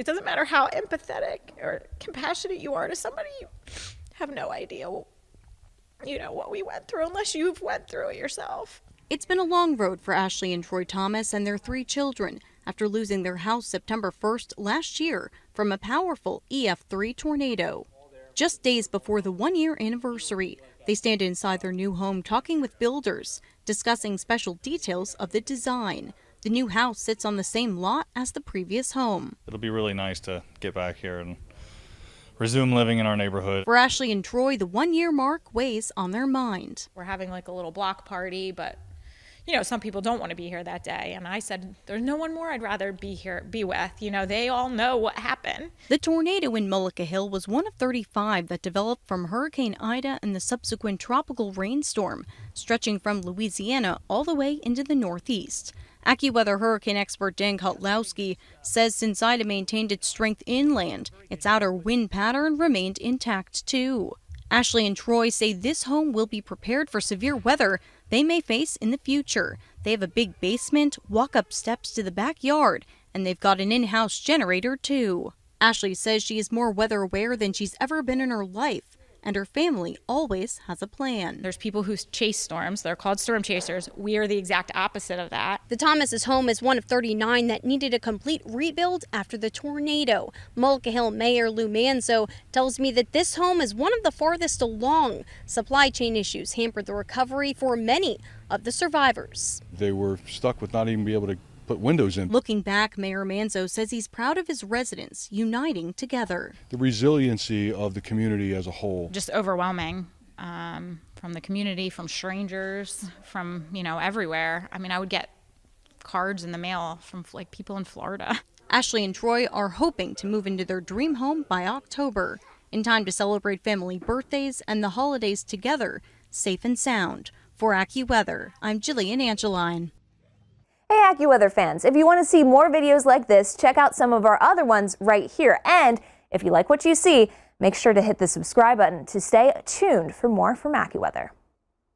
It doesn't matter how empathetic or compassionate you are to somebody, you have no idea, what we went through unless you've went through it yourself. It's been a long road for Ashley and Troy Thomas and their 3 children after losing their house September 1st last year from a powerful EF3 tornado. Just days before the 1-year anniversary, they stand inside their new home talking with builders, discussing special details of the design. The new house sits on the same lot as the previous home. It'll be really nice to get back here and resume living in our neighborhood. For Ashley and Troy, the 1-year mark weighs on their mind. We're having like a little block party, but some people don't want to be here that day. And I said, there's no one more I'd rather be with. They all know what happened. The tornado in Mullica Hill was one of 35 that developed from Hurricane Ida and the subsequent tropical rainstorm, stretching from Louisiana all the way into the Northeast. AccuWeather hurricane expert Dan Kotlowski says since Ida maintained its strength inland, its outer wind pattern remained intact too. Ashley and Troy say this home will be prepared for severe weather they may face in the future. They have a big basement, walk-up steps to the backyard, and they've got an in-house generator too. Ashley says she is more weather aware than she's ever been in her life, and her family always has a plan. There's people who chase storms. They're called storm chasers. We are the exact opposite of that. The Thomas's home is one of 39 that needed a complete rebuild after the tornado. Mullica Hill Mayor Lou Manzo tells me that this home is one of the farthest along. Supply chain issues hampered the recovery for many of the survivors. They were stuck with not even be able to put windows in. Looking back, Mayor Manzo says he's proud of his residents uniting together. The resiliency of the community as a whole. Just overwhelming from the community, from strangers, from, everywhere. I would get cards in the mail from people in Florida. Ashley and Troy are hoping to move into their dream home by October, in time to celebrate family birthdays and the holidays together, safe and sound. For AccuWeather, I'm Jillian Angeline. Hey AccuWeather fans, if you want to see more videos like this, check out some of our other ones right here. And if you like what you see, make sure to hit the subscribe button to stay tuned for more from AccuWeather.